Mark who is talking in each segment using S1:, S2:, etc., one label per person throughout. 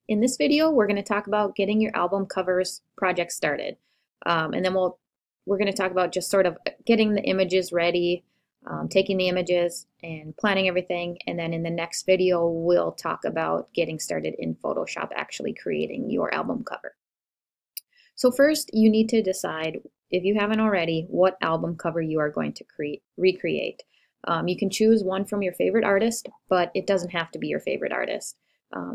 S1: In this video, we're going to talk about getting your album covers project started. And then we're going to talk about just sort of getting the images ready, taking the images and planning everything. And then in the next video, we'll talk about getting started in Photoshop, actually creating your album cover. So first, you need to decide, if you haven't already, what album cover you are going to recreate. You can choose one from your favorite artist, but it doesn't have to be your favorite artist.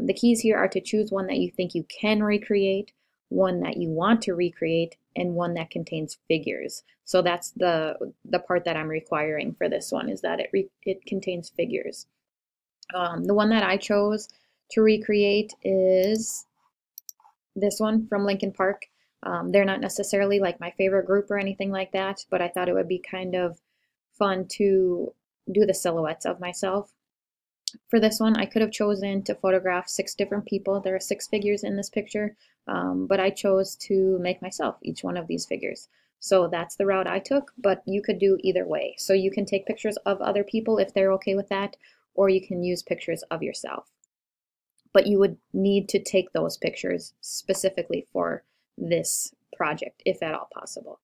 S1: The keys here are to choose one that you think you can recreate, one that you want to recreate, and one that contains figures. So that's the part that I'm requiring for this one, is that it contains figures. The one that I chose to recreate is this one from Linkin Park. They're not necessarily like my favorite group or anything like that, but I thought it would be kind of fun to do the silhouettes of myself. For this one, I could have chosen to photograph 6 different people. There are 6 figures in this picture, but I chose to make myself each one of these figures. So that's the route I took, but you could do either way. So you can take pictures of other people if they're okay with that, or you can use pictures of yourself. But you would need to take those pictures specifically for this project, if at all possible.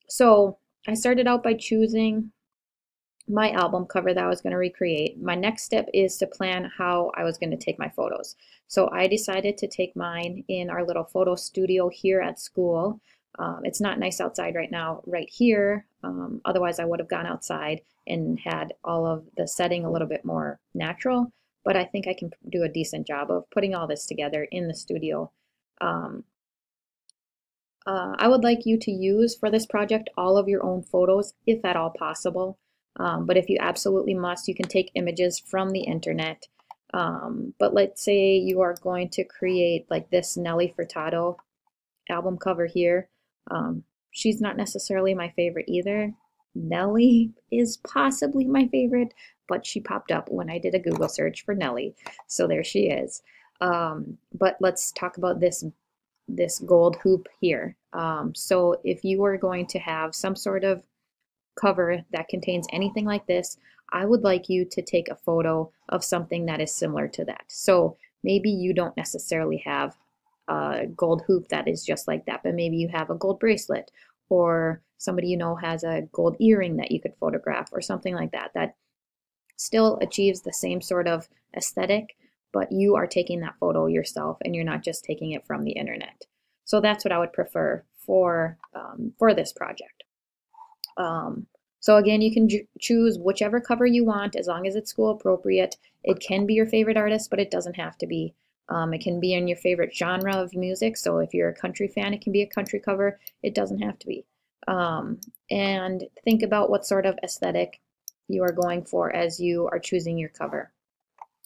S1: So I started out by choosing my album cover that I was going to recreate. My next step is to plan how I was going to take my photos. So I decided to take mine in our little photo studio here at school. It's not nice outside right now, right here. Otherwise, I would have gone outside and had all of the setting a little bit more natural. But I think I can do a decent job of putting all this together in the studio. I would like you to use for this project all of your own photos, if at all possible. But if you absolutely must, you can take images from the internet. But let's say you are going to create like this Nelly Furtado album cover here. She's not necessarily my favorite either. Nelly is possibly my favorite, but she popped up when I did a Google search for Nelly. So there she is. But let's talk about this gold hoop here. So if you are going to have some sort of cover that contains anything like this, I would like you to take a photo of something that is similar to that. So maybe you don't necessarily have a gold hoop that is just like that, but maybe you have a gold bracelet, or somebody you know has a gold earring that you could photograph, or something like that, that still achieves the same sort of aesthetic, but you are taking that photo yourself and you're not just taking it from the internet. So that's what I would prefer for this project. So again, you can choose whichever cover you want, as long as it's school appropriate. It can be your favorite artist, but it doesn't have to be. It can be in your favorite genre of music. So if you're a country fan, it can be a country cover. It doesn't have to be. And think about what sort of aesthetic you are going for as you are choosing your cover.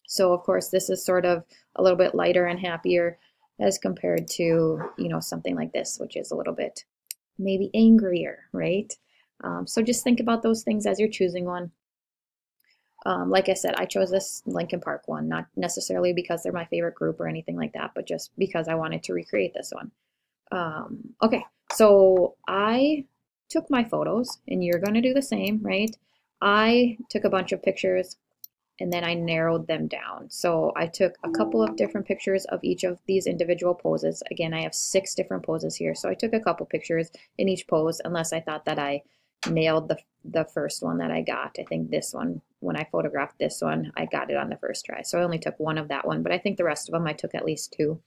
S1: So of course, this is sort of a little bit lighter and happier as compared to, something like this, which is a little bit maybe angrier, right? So just think about those things as you're choosing one. Like I said, I chose this Linkin Park one, not necessarily because they're my favorite group or anything like that, but just because I wanted to recreate this one. Okay, so I took my photos, and you're going to do the same, right? I took a bunch of pictures, and then I narrowed them down. So I took a couple of different pictures of each of these individual poses. Again, I have 6 different poses here. So I took a couple pictures in each pose, unless I thought that I nailed the first one that I got. I think this one, when I photographed this one, I got it on the first try. So I only took one of that one, but I think the rest of them I took at least 2.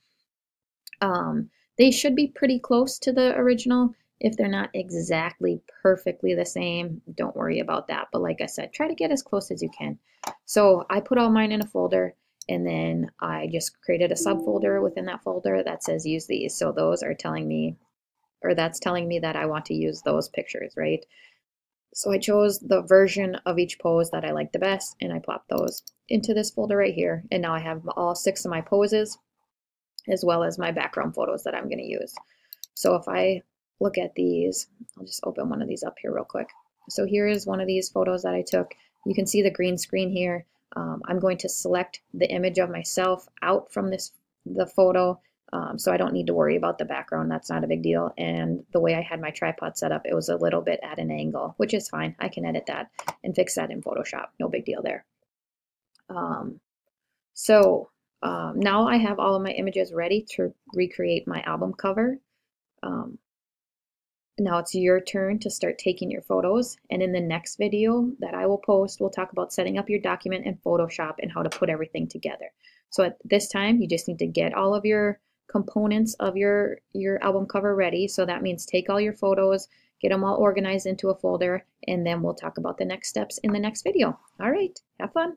S1: They should be pretty close to the original. If they're not exactly perfectly the same, don't worry about that. But like I said, try to get as close as you can. So I put all mine in a folder, and then I just created a subfolder within that folder that says use these. So those are telling me, or that's telling me that I want to use those pictures, right? So I chose the version of each pose that I like the best, and I plopped those into this folder right here. And now I have all 6 of my poses, as well as my background photos that I'm going to use. So if I look at these, I'll just open one of these up here real quick. So here is one of these photos that I took. You can see the green screen here. I'm going to select the image of myself out from the photo, so I don't need to worry about the background. That's not a big deal. And the way I had my tripod set up, it was a little bit at an angle, which is fine. I can edit that and fix that in Photoshop. No big deal there. So Now I have all of my images ready to recreate my album cover. Um, Now it's your turn to start taking your photos, and in the next video that I will post, we'll talk about setting up your document in Photoshop and how to put everything together. So at this time, you just need to get all of your components of your album cover ready. So that means take all your photos, get them all organized into a folder, and then we'll talk about the next steps in the next video. All right, have fun.